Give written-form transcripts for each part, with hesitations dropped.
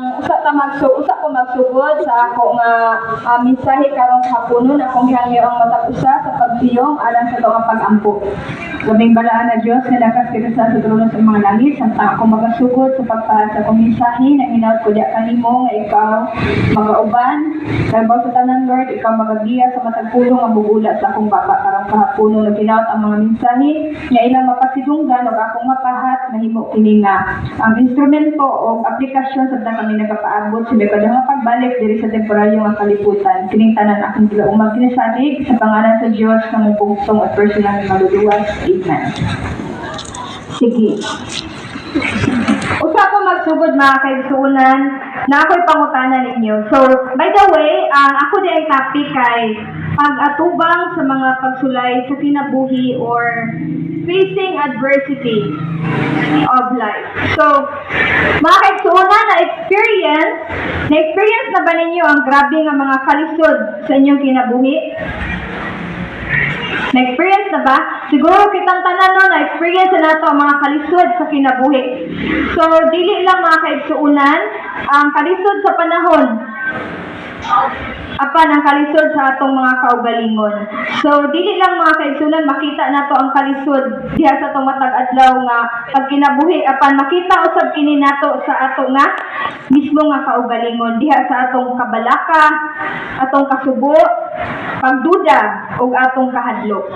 Usa ko magsugod sa ako nga mensahe karong hapunon akong gihangyo ang matag usa sa pagtiyong alang sa mga pag-ampo. Labing balaan na Dios nga nakaskita sa trono sa mga langit samtang ako magasugod sa pagpahal sa akong mensahe na hinaut ko diya kanimo nga ikaw magauban trabaho sa tanan Lord ikaw magagiya sa matag pulong ang bugula sa akong baba karong kahapunon nga hinaut ang mga mensahe nga ilang mapasidunggan ug akong mapahat mahimo kini nga ang instrumento o aplikasyon sa kami nagapaabot sa kadang pagbalik diri sa temporaryo nga kalibutan kining tanan akong gilaumag kinasalig sa pangalan sa Dios nga mupugtong at personal nga maluluwas. Amen. Sige. Usa ko magsugod mga kaigsuonan na ako'y pangutana ninyo. So, by the way, ang ako di ay topic kay pag-atubang sa mga pagsulay sa kinabuhi or facing adversity of life. So, mga kaigsuonan na-experience na ba ninyo ang grabe nga mga kalisod sa inyong kinabuhi? Na-experience na ba? Siguro kitang tanan no, na-experience na nato ang mga kalisod sa kinabuhi. So, dili lang mga kaigsuonan, ang kalisod sa panahon. Apan ang kalisod sa atong mga kaugalingon. So, dili lang mga kaigsuonan, makita nato ang kalisod diha sa atong matag adlaw nga pagkinabuhi. Apan makita usab kini nato sa ato nga mismo nga kaugalingon diha sa atong kabalaka, atong kasubo, pagduda ug atong kahadlok.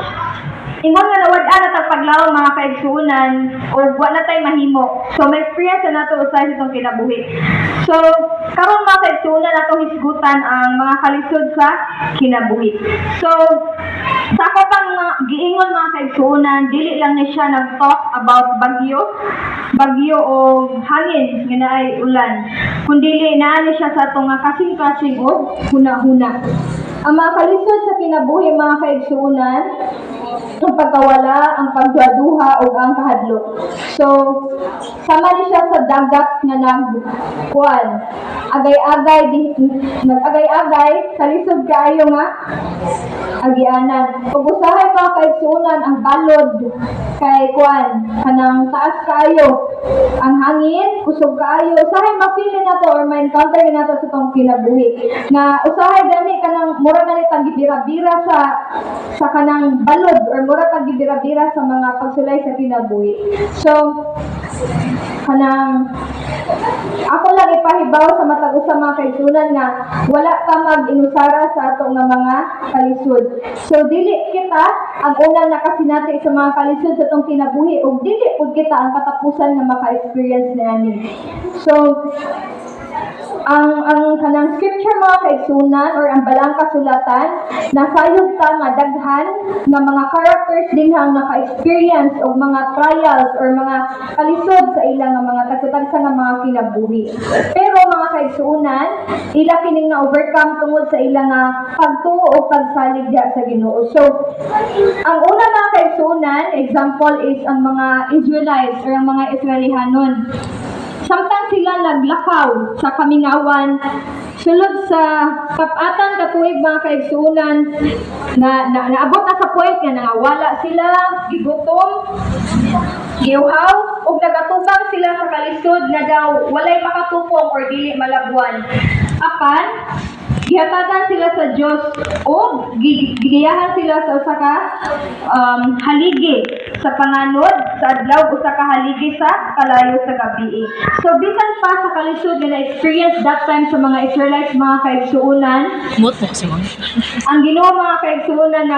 Ingon nga nawad-an na paglaom mga kaigsuonan o wa na tay mahimo. So may experience na nato usay sa itong kinabuhi. So karon mga kaigsuonan natong hisgutan ang mga kalisod sa kinabuhi. So sa ako pang giingon mga kaigsuonan, dili lang ni siya nag-talk about bagyo o hangin nga naay ulan. Kundi naa ni siya sa atong kasing-kasing o huna-huna. Ang mga kalisod sa kinabuhi mga kaigsuonan, ang pagkawala, ang pagduha o ang kahadlok. So, sama ni siya sa dagat nga nagkuan. Nag-agay-agay, kalisod kaayo nga agianan. Ug usahay pa kaigsuonan ang balod kay kuan kanang taas kaayo. Ang hangin, kusog kaayo. Usahay mapili nato or ma-encounter nato sa tong kinabuhi. Na usahay gani kanang mura na tag bira-bira sa kanang balod or mura tag bira-bira sa mga pagsulay sa kinabuhi. So kanang ako lang ipahibaw sa matag usa mga kaigsuonan nga wala ka mag-inusara sa ato nga mga kalisod. So dili kita ang unang nakasinati sa mga kalisod sa tong kinabuhi ug dili pud kita ang katapusan nga maka-experience niani. So ang kanang scripture mga kaigsuonan or ang balang kasulatan nasayod ta nga daghan nga mga characters din ang naka-experience o mga trials or mga kalisod sa ilang nga mga tagsa nga mga kinabuhi. Pero mga kaigsuonan, ila kining na overcome tungod sa ilang nga pagtuo o pagsalig diha sa Ginoo. So ang una mga kaigsuonan, example is ang mga Israelites or ang mga Israelihanon. Samtang sila naglakaw sa kamingawan, sulod sa kapatan katuig mga kaigsuonan na naabot na sa point nga nangawala sila, gigutom, giuhaw, ug nagatubang sila sa kalisod na daw walay makatupong or dili malabwan. Apan gihatagan sila sa Dios o gigiyahan sila sa usa ka haligi sa panganod sa adlaw usa ka haligi sa kalayo sa gabi. So bisan pa sa kalisod nga na-experience that time sa mga Israelites mga kaigsuonan, ang Ginoo mga kaigsuonan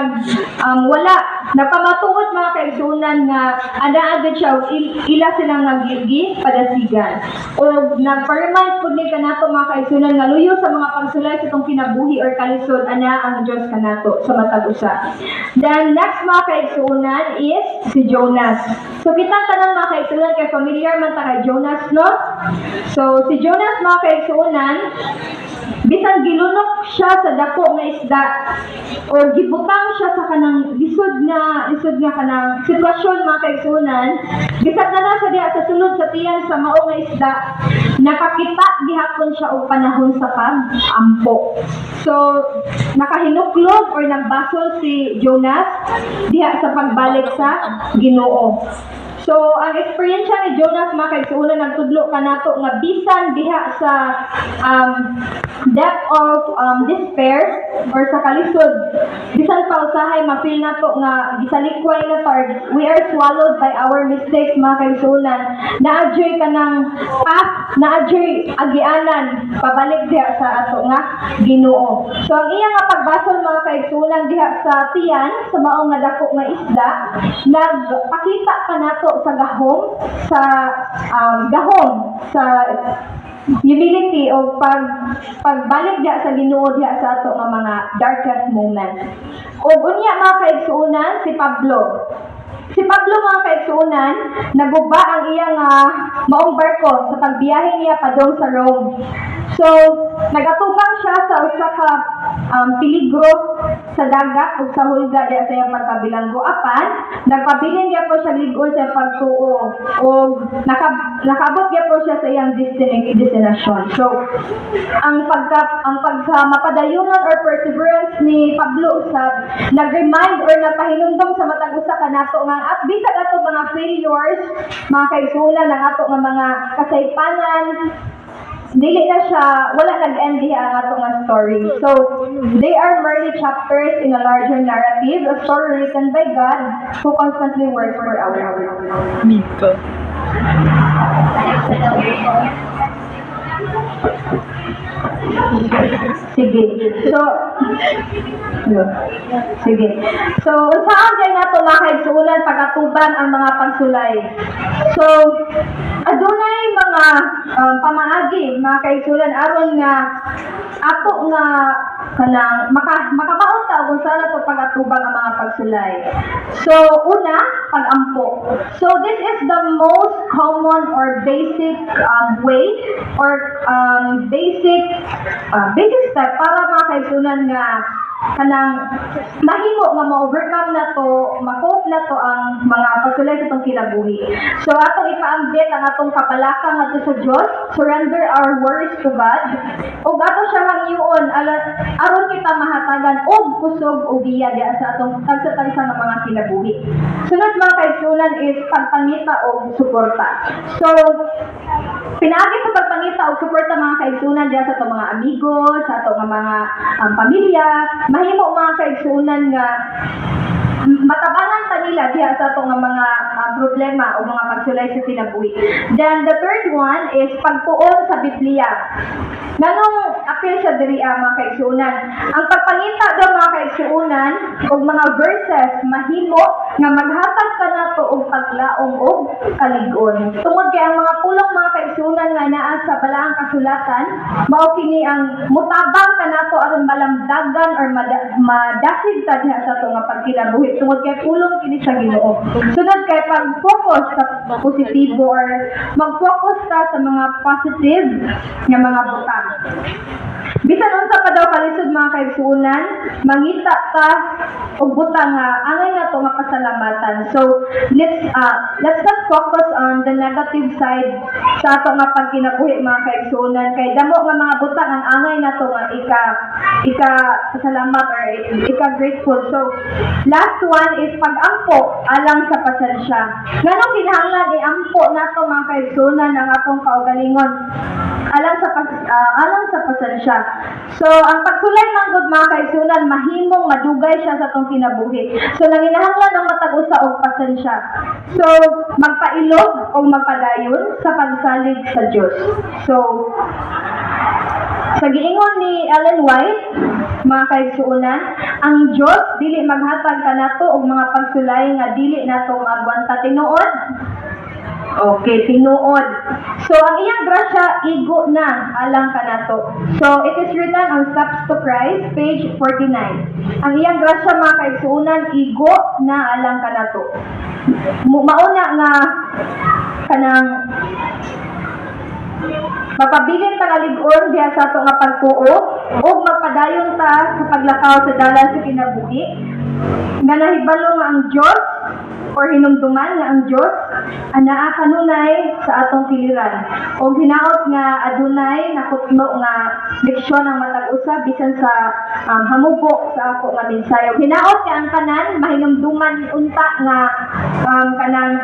wala napamatuod mga kaigsuonan nga ana-agad siya ila silang nagigi padasigan. O nagparemind pud ni kanato mga kaigsuonan nga luyo sa mga pagsulay sa itong kinabuhi or kalisod ana ang Dios kanato sa matag usa. Then next mga kaigsuonan is si Jonas. So kitang tanan mga kaigsuonan kay familiar man ta kay Jonas no? So si Jonas mga kaigsuonan bisan gilunok siya sa dako nga isda o gibutang siya sa kanang lisod nga kanang sitwasyon mga kaigsuonan, bisan na siya diha sa sulod sa tiyan sa mao nga isda, nakakita gihapon siya og panahon sa pag-ampo. So nakahinuklog or nagbasol si Jonas diha sa pagbalik sa Ginoo. So, ang experience ni Jonas mga kaigsuonan nagtudlo kanato nga bisan diha sa depth of despair or sa kalisod, bisan pa usahay mapil nato nga gisalikway na to, we are swallowed by our mistakes mga kaigsuonan. Naadyoy kanang path, naadyoy agianan pabalik diha sa ato nga Ginoo. So ang iya nga pagbasol mga kaigsuonan diha sa tiyan sa maong nga dako nga isda, nagpakita pa nato sa humility o pagbalik diha sa Ginoo diha sa ato nga mga darkest moments. Ug unya mga kaigsuonan si Pablo mga kaigsuonan, naguba ang iyang maong barko sa pagbiyahe niya padong sa Rome. So, nagatubang siya sa usa ka peligro sa dagat ug sa hulga diya sa iyang pagkabilanggo. Apan, nagpabilin niya po siya ligon sa pagtuo o nakabot niya po siya sa iyang destination. So, ang pagmapadayonan or perseverance ni Pablo usab nag-remind or nagpahinumdom sa matag usa kanato nga at bisag ato mga failures, mga kaigsuonan ng ato nga mga kasaypanan, dili na siya, wala nag-end diha ang ato nga story. So, they are merely chapters in a larger narrative, a story written by God who constantly works for our good. Mika. Sige. So, saan kay nato mga kaigsuonan pagatuban ang mga pagsulay? So, adunay mga pamaagi mga kaigsuonan aron nga ato nga kanang makamaon ta kung saan nato pagatubang ang mga pagsulay. So, una, pag-ampo. So, this is the most common or basic way or basic step para mga kaigsuonan nga kanang mahimo nga ma-overcome na to, ma-cope na to ang mga pagsulay sa itong kinabuhi. So, atong ipaambit ang atong kapalaka nga to sa Diyos, surrender our worries to God, ug ato siya hangyoon aron kita mahatagan og kusog o giya diha sa atong tagsa-tagsa nga mga kinabuhi. Sunod mga kaigsuonan is pagpangita og suporta. So, pinaagi sa pagpangita og suporta mga kaigsuonan diha sa atong mga amigo, sa atong mga pamilya, mahimo mga kaigsuonan nga matabangan ta nila diha sa atong mga problema o mga pagsulay sa kinabuhi. Then the third one is pagtuon sa Biblia. Nganong apil siya diri mga kaigsuonan? Ang pagpangita daw mga kaigsuonan og mga verses mahimo nga maghatag kanato og paglaom og kalig-on. Tungod kay ang mga pulong mga kaigsuonan nga naa sa balaang kasulatan, mao kini ang mutabang kanato aron malamdagan or madasig ta diha sa ato nga pagkinabuhi. Tungod kay pulong kini sa Ginoo. Sunod kay pag-focus sa positibo or mag-focus ta sa mga positive nga mga butang. Bisan unsa pa daw kalisod mga kaigsuonan, mangita ta og butang nga angay na to nga pasalamatan. So let's not focus on the negative side sa ato nga pagkinabuhi mga kaigsuonan, kay damo nga mga butang ang angay na to nga ika pasalamat or ika grateful. So last one is pag-ampo alang sa pasensya. Nganong kinahanglan iampo nato mga kaigsuonan ang atong kaugalingon alang sa pasensya. So, ang pagsulay man gud mga kaigsuonan mahimong madugay siya sa atong kinabuhi. So, nanginahanglan ang matag usa og pasensya. So, magpailog o magpadayon sa pagsalig sa Dios. So, sa giingon ni Ellen White, mga kaigsuonan, ang Dios dili maghatag kanato og mga pagsulay nga dili nato magwanta tinuod. Okay, tinuod. So, ang iyang grasya, igo na alang kanato. So, it is written on Steps to Christ, page 49. Ang iyang grasya, mga kaigsuonan, igo na alang kanato. Mauna nga kanang mapabilin ta kalig-on diha sa ato nga pagtuo o magpadayon ta sa paglakaw sa dalan sa kinabuhi nga nahibalo nga ang Dios or hinumduman nga ang Dios anaa kanunay sa atong piliran o hinaot nga adunay nakutlo nga leksyon ang matag usa bisan sa hamubo sa ako nga mensahe. Hinaot kay ang tanan mahinumduman unta nga kanang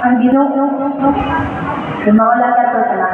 ang Ginoo mawala ka to sa